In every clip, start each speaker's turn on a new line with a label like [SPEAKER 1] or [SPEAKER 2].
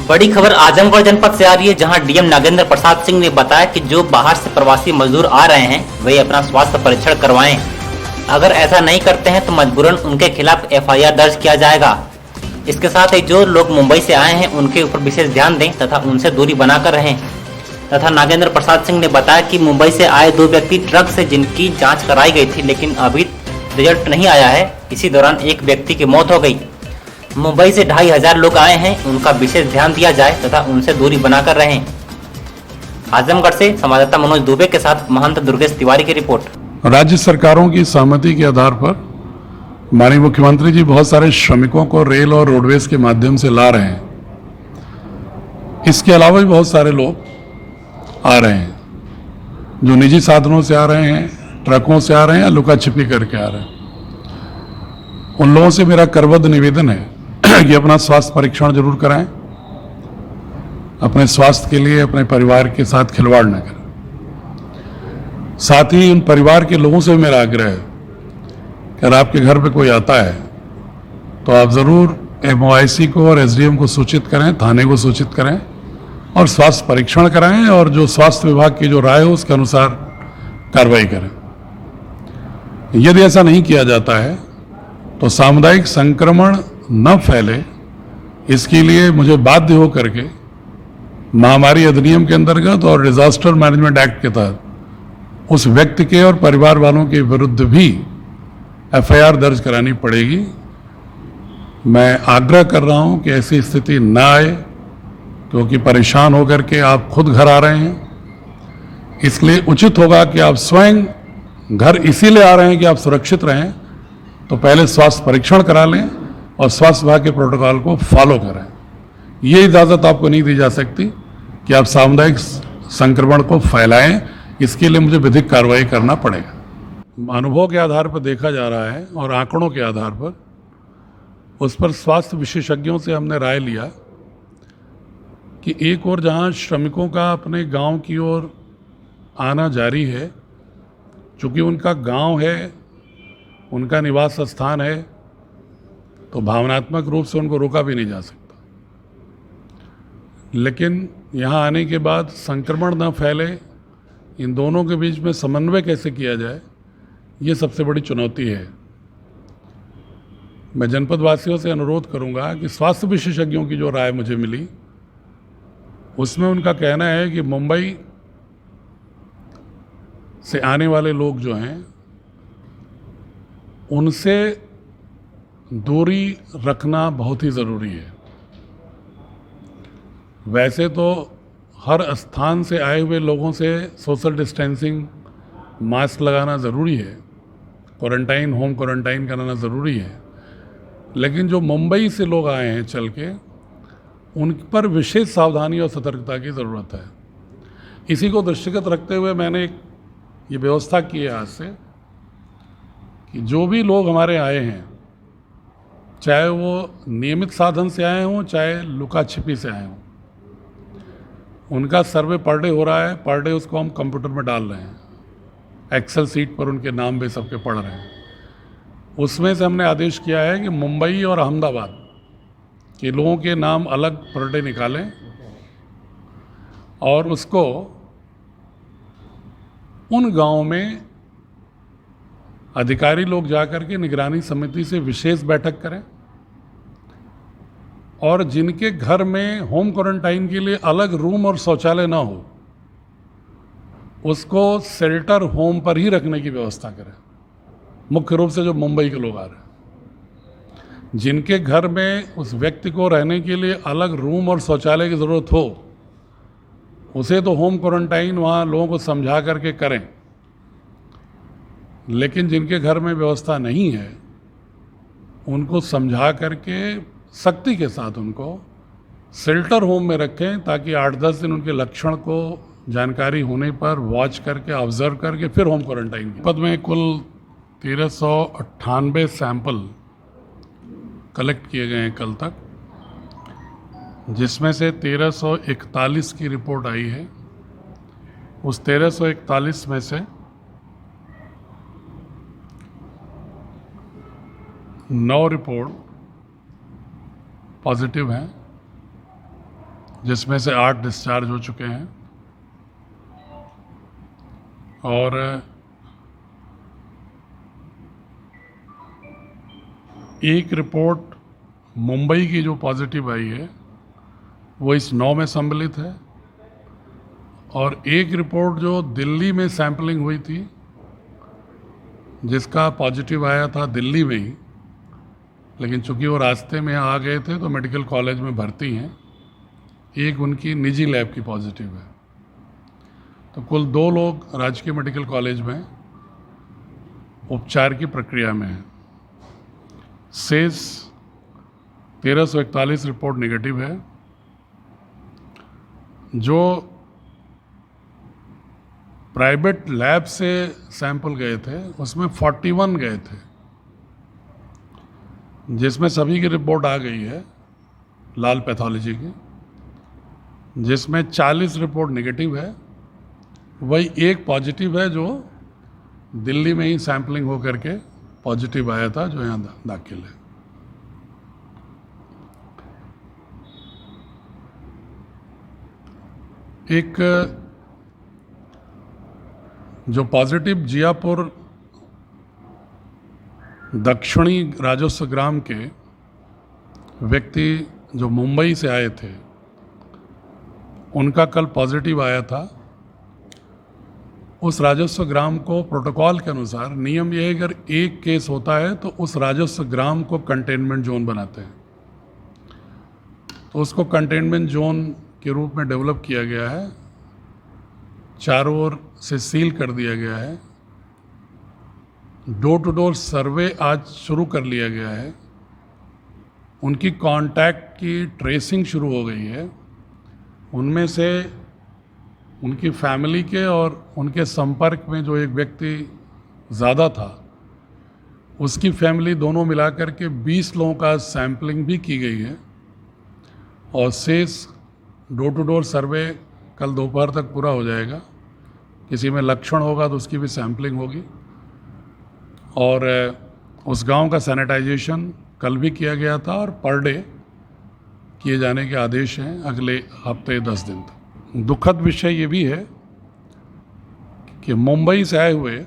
[SPEAKER 1] बड़ी खबर आजमगढ़ जनपद से आ रही है, जहां डीएम नागेंद्र प्रसाद सिंह ने बताया कि जो बाहर से प्रवासी मजदूर आ रहे हैं वे अपना स्वास्थ्य परीक्षण करवाएं। अगर ऐसा नहीं करते हैं तो मजबूरन उनके खिलाफ एफआईआर दर्ज किया जाएगा। इसके साथ ही जो लोग मुंबई से आए हैं उनके ऊपर विशेष ध्यान दें तथा उनसे दूरी बनाकर रहें। तथा नागेंद्र प्रसाद सिंह ने बताया कि मुंबई से आए 2 व्यक्ति ट्रक से जिनकी जाँच कराई गई थी, लेकिन अभी रिजल्ट नहीं आया है। इसी दौरान एक व्यक्ति की मौत हो गई। मुंबई से 2500 लोग आए हैं, उनका विशेष ध्यान दिया जाए तथा उनसे दूरी बनाकर रहें। आजमगढ़ से संवाददाता मनोज दुबे के साथ महंत दुर्गेश तिवारी की रिपोर्ट।
[SPEAKER 2] राज्य सरकारों की सहमति के आधार पर माननीय मुख्यमंत्री जी बहुत सारे श्रमिकों को रेल और रोडवेज के माध्यम से ला रहे हैं। इसके अलावा भी बहुत सारे लोग आ रहे हैं जो निजी साधनों से आ रहे हैं, ट्रकों से आ रहे हैं या लुका छिपी करके आ रहे हैं। उन लोगों से मेरा करबद्ध निवेदन है कि अपना स्वास्थ्य परीक्षण जरूर कराएं। अपने स्वास्थ्य के लिए अपने परिवार के साथ खिलवाड़ न करें। साथ ही उन परिवार के लोगों से मेरा आग्रह है कि अगर आपके घर पे कोई आता है तो आप ज़रूर MOIC को और SDM को सूचित करें, थाने को सूचित करें और स्वास्थ्य परीक्षण कराएं और जो स्वास्थ्य विभाग की जो राय हो उसके अनुसार कार्रवाई करें। यदि ऐसा नहीं किया जाता है तो सामुदायिक संक्रमण न फैले, इसके लिए मुझे बाध्य होकर के महामारी अधिनियम के अंतर्गत और डिजास्टर मैनेजमेंट एक्ट के तहत उस व्यक्ति के और परिवार वालों के विरुद्ध भी FIR दर्ज करानी पड़ेगी। मैं आग्रह कर रहा हूं कि ऐसी स्थिति न आए, क्योंकि परेशान होकर के आप खुद घर आ रहे हैं। इसलिए उचित होगा कि आप स्वयं घर इसीलिए आ रहे हैं कि आप सुरक्षित रहें, तो पहले स्वास्थ्य परीक्षण करा लें और स्वास्थ्य विभाग के प्रोटोकॉल को फॉलो करें। ये इजाज़त आपको नहीं दी जा सकती कि आप सामुदायिक संक्रमण को फैलाएं। इसके लिए मुझे विधिक कार्रवाई करना पड़ेगा। अनुभव के आधार पर देखा जा रहा है और आंकड़ों के आधार पर उस पर स्वास्थ्य विशेषज्ञों से हमने राय लिया कि एक और जहां श्रमिकों का अपने गांव की ओर आना जारी है, चूँकि उनका गांव है, उनका निवास स्थान है, तो भावनात्मक रूप से उनको रोका भी नहीं जा सकता। लेकिन यहाँ आने के बाद संक्रमण न फैले, इन दोनों के बीच में समन्वय कैसे किया जाए, ये सबसे बड़ी चुनौती है। मैं जनपद वासियों से अनुरोध करूंगा कि स्वास्थ्य विशेषज्ञों की जो राय मुझे मिली उसमें उनका कहना है कि मुंबई से आने वाले लोग जो हैं उनसे दूरी रखना बहुत ही ज़रूरी है। वैसे तो हर स्थान से आए हुए लोगों से सोशल डिस्टेंसिंग, मास्क लगाना ज़रूरी है, क्वारंटाइन, होम क्वारंटाइन कराना ज़रूरी है, लेकिन जो मुंबई से लोग आए हैं चल के, उन पर विशेष सावधानी और सतर्कता की ज़रूरत है। इसी को दृष्टिगत रखते हुए मैंने ये व्यवस्था की है आज से कि जो भी लोग हमारे आए हैं, चाहे वो नियमित साधन से आए हों चाहे लुका छिपी से आए हों, उनका सर्वे पर डे हो रहा है। पर डे उसको हम कंप्यूटर में डाल रहे हैं, एक्सेल सीट पर उनके नाम भी सबके पढ़ रहे हैं। उसमें से हमने आदेश किया है कि मुंबई और अहमदाबाद के लोगों के नाम अलग पर डे निकालें और उसको उन गांवों में अधिकारी लोग जाकर के निगरानी समिति से विशेष बैठक करें और जिनके घर में होम क्वारंटाइन के लिए अलग रूम और शौचालय ना हो, उसको शेल्टर होम पर ही रखने की व्यवस्था करें। मुख्य रूप से जो मुंबई के लोग आ रहे हैं, जिनके घर में उस व्यक्ति को रहने के लिए अलग रूम और शौचालय की ज़रूरत हो, उसे तो होम क्वारंटाइन वहाँ लोगों को समझा करके करें। लेकिन जिनके घर में व्यवस्था नहीं है, उनको समझा करके सख्ती के साथ उनको शेल्टर होम में रखें, ताकि 8-10 दिन उनके लक्षण को जानकारी होने पर वॉच करके, ऑब्जर्व करके फिर होम क्वारंटाइन। पद में कुल 1398 सैंपल कलेक्ट किए गए हैं कल तक, जिसमें से 1341 की रिपोर्ट आई है। उस 1341 में से 9 रिपोर्ट पॉजिटिव हैं जिसमें से 8 डिस्चार्ज हो चुके हैं और एक रिपोर्ट मुंबई की जो पॉजिटिव आई है वो इस 9 में सम्मिलित है और एक रिपोर्ट जो दिल्ली में सैंपलिंग हुई थी जिसका पॉजिटिव आया था दिल्ली में ही, लेकिन चूंकि वो रास्ते में आ गए थे तो मेडिकल कॉलेज में भर्ती हैं, एक उनकी निजी लैब की पॉजिटिव है। तो कुल 2 लोग राजकीय मेडिकल कॉलेज में उपचार की प्रक्रिया में हैं। शेष 1341 रिपोर्ट नेगेटिव है। जो प्राइवेट लैब से सैंपल गए थे उसमें 41 गए थे, जिसमें सभी की रिपोर्ट आ गई है लाल पैथोलॉजी की, जिसमें 40 रिपोर्ट नेगेटिव है। वही एक पॉजिटिव है जो दिल्ली में ही सैंपलिंग हो करके पॉजिटिव आया था, जो यहाँ दाखिल है। एक जो पॉजिटिव जियापुर दक्षिणी राजस्व ग्राम के व्यक्ति जो मुंबई से आए थे, उनका कल पॉजिटिव आया था। उस राजस्व ग्राम को प्रोटोकॉल के अनुसार नियम ये है, अगर एक केस होता है तो उस राजस्व ग्राम को कंटेनमेंट जोन बनाते हैं। तो उसको कंटेनमेंट जोन के रूप में डेवलप किया गया है, चारों ओर से सील कर दिया गया है। डोर टू डोर सर्वे आज शुरू कर लिया गया है। उनकी कांटेक्ट की ट्रेसिंग शुरू हो गई है। उनमें से उनकी फैमिली के और उनके संपर्क में जो एक व्यक्ति ज़्यादा था, उसकी फैमिली दोनों मिलाकर के 20 लोगों का सैंपलिंग भी की गई है और शेष डोर टू डोर सर्वे कल दोपहर तक पूरा हो जाएगा। किसी में लक्षण होगा तो उसकी भी सैंपलिंग होगी और उस गांव का सैनिटाइजेशन कल भी किया गया था और पर डे किए जाने के आदेश हैं अगले हफ्ते 10 दिन तक। दुखद विषय ये भी है कि मुंबई से आए हुए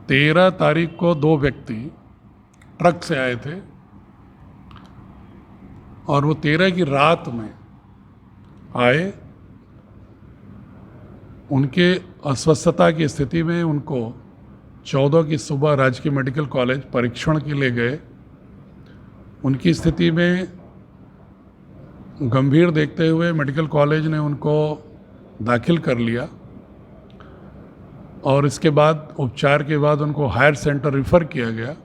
[SPEAKER 2] 13 तारीख को 2 व्यक्ति ट्रक से आए थे और वो 13 की रात में आए। उनके अस्वस्थता की स्थिति में उनको 14 की सुबह राजकीय मेडिकल कॉलेज परीक्षण के लिए गए। उनकी स्थिति में गंभीर देखते हुए मेडिकल कॉलेज ने उनको दाखिल कर लिया और इसके बाद उपचार के बाद उनको हायर सेंटर रिफ़र किया गया।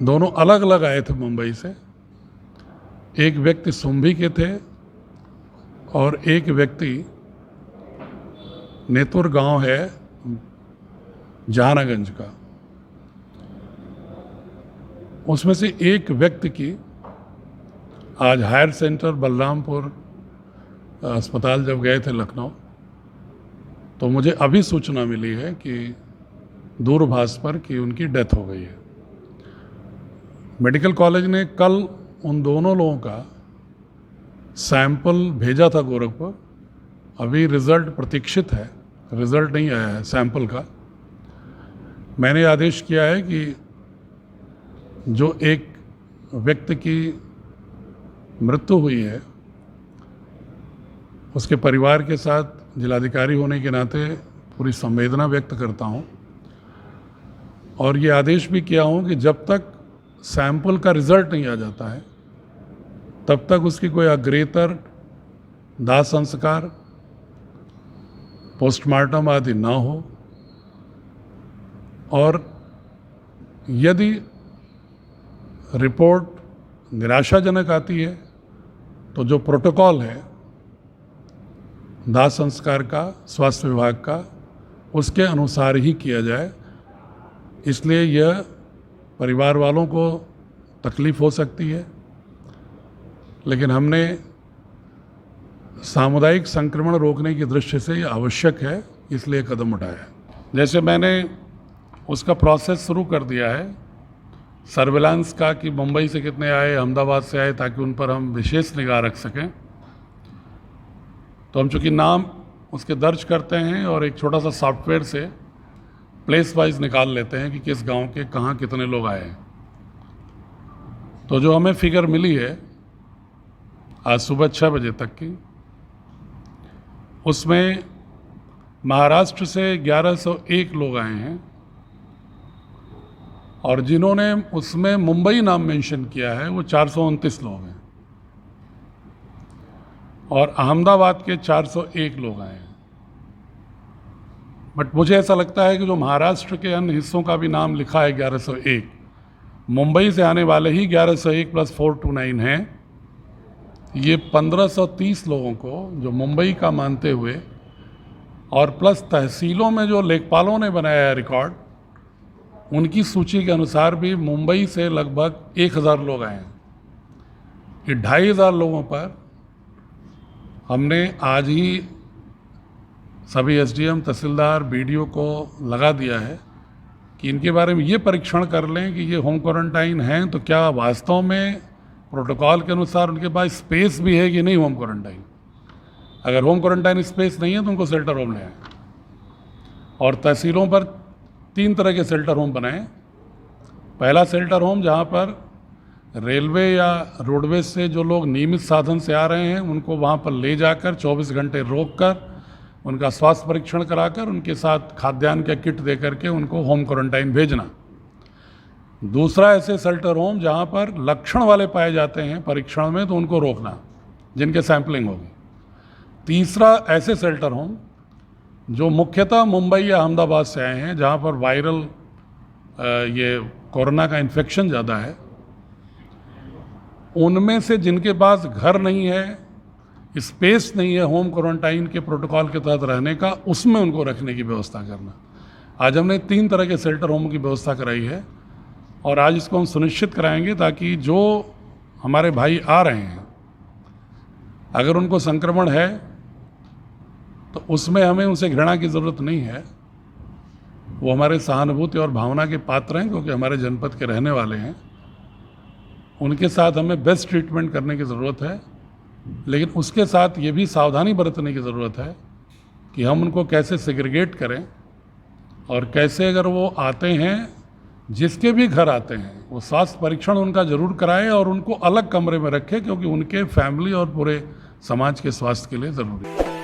[SPEAKER 2] दोनों अलग अलग आए थे मुंबई से। एक व्यक्ति सुंभी के थे और एक व्यक्ति नेतुर गांव है जहानागंज का। उसमें से एक व्यक्ति की आज हायर सेंटर बलरामपुर अस्पताल जब गए थे लखनऊ, तो मुझे अभी सूचना मिली है कि दूरभाष पर कि उनकी डेथ हो गई है। मेडिकल कॉलेज ने कल उन दोनों लोगों का सैंपल भेजा था गोरखपुर। अभी रिज़ल्ट प्रतीक्षित है, रिज़ल्ट नहीं आया है सैंपल का। मैंने आदेश किया है कि जो एक व्यक्ति की मृत्यु हुई है उसके परिवार के साथ जिलाधिकारी होने के नाते पूरी संवेदना व्यक्त करता हूं और ये आदेश भी किया हूं कि जब तक सैंपल का रिज़ल्ट नहीं आ जाता है तब तक उसकी कोई अग्रेतर दाह संस्कार पोस्टमार्टम आदि ना हो। और यदि रिपोर्ट निराशाजनक आती है तो जो प्रोटोकॉल है दाह संस्कार का स्वास्थ्य विभाग का, उसके अनुसार ही किया जाए। इसलिए यह परिवार वालों को तकलीफ हो सकती है, लेकिन हमने सामुदायिक संक्रमण रोकने की दृष्टि से यह आवश्यक है, इसलिए कदम उठाया है। जैसे मैंने उसका प्रोसेस शुरू कर दिया है सर्विलांस का कि मुंबई से कितने आए, अहमदाबाद से आए, ताकि उन पर हम विशेष निगाह रख सकें। तो हम चूँकि नाम उसके दर्ज करते हैं और एक छोटा सा सॉफ्टवेयर से प्लेस वाइज निकाल लेते हैं कि किस गांव के कहाँ कितने लोग आए हैं। तो जो हमें फिगर मिली है आज सुबह 6 बजे तक की, उसमें महाराष्ट्र से 1101 लोग आए हैं और जिन्होंने उसमें मुंबई नाम मेंशन किया है वो 429 लोग हैं और अहमदाबाद के 401 लोग आए हैं। बट मुझे ऐसा लगता है कि जो महाराष्ट्र के अन्य हिस्सों का भी नाम लिखा है 1101, मुंबई से आने वाले ही 1101 + 429 हैं। ये 1530 लोगों को जो मुंबई का मानते हुए और प्लस तहसीलों में जो लेखपालों ने बनाया है रिकॉर्ड, उनकी सूची के अनुसार भी मुंबई से लगभग 1000 लोग आए हैं। ये 2500 लोगों पर हमने आज ही सभी एसडीएम, तहसीलदार, बीडीओ को लगा दिया है कि इनके बारे में ये परीक्षण कर लें कि ये होम क्वारंटाइन हैं तो क्या वास्तव में प्रोटोकॉल के अनुसार उनके पास स्पेस भी है कि नहीं होम क्वारंटाइन। अगर होम क्वारंटाइन स्पेस नहीं है तो उनको शेल्टर होम ले आए। और तहसीलों पर 3 तरह के शेल्टर होम बनाएं। पहला शेल्टर होम जहाँ पर रेलवे या रोडवेज से जो लोग नियमित साधन से आ रहे हैं उनको वहाँ पर ले जाकर 24 घंटे रोककर उनका स्वास्थ्य परीक्षण कराकर उनके साथ खाद्यान्न का किट दे करके उनको होम क्वारंटाइन भेजना। दूसरा ऐसे शेल्टर होम जहाँ पर लक्षण वाले पाए जाते हैं परीक्षण में तो उनको रोकना, जिनके सैंपलिंग होगी। तीसरा ऐसे शेल्टर होम जो मुख्यतः मुंबई या अहमदाबाद से आए हैं जहाँ पर वायरल ये कोरोना का इन्फेक्शन ज़्यादा है, उनमें से जिनके पास घर नहीं है, स्पेस नहीं है होम क्वारंटाइन के प्रोटोकॉल के तहत रहने का, उसमें उनको रखने की व्यवस्था करना। आज हमने 3 तरह के शेल्टर होम की व्यवस्था कराई है और आज इसको हम सुनिश्चित कराएंगे ताकि जो हमारे भाई आ रहे हैं अगर उनको संक्रमण है तो उसमें हमें उनसे घृणा की ज़रूरत नहीं है। वो हमारे सहानुभूति और भावना के पात्र हैं क्योंकि हमारे जनपद के रहने वाले हैं। उनके साथ हमें बेस्ट ट्रीटमेंट करने की ज़रूरत है, लेकिन उसके साथ ये भी सावधानी बरतने की ज़रूरत है कि हम उनको कैसे सेग्रीगेट करें और कैसे अगर वो आते हैं, जिसके भी घर आते हैं, वो स्वास्थ्य परीक्षण उनका ज़रूर कराएं और उनको अलग कमरे में रखें क्योंकि उनके फैमिली और पूरे समाज के स्वास्थ्य के लिए ज़रूरी है।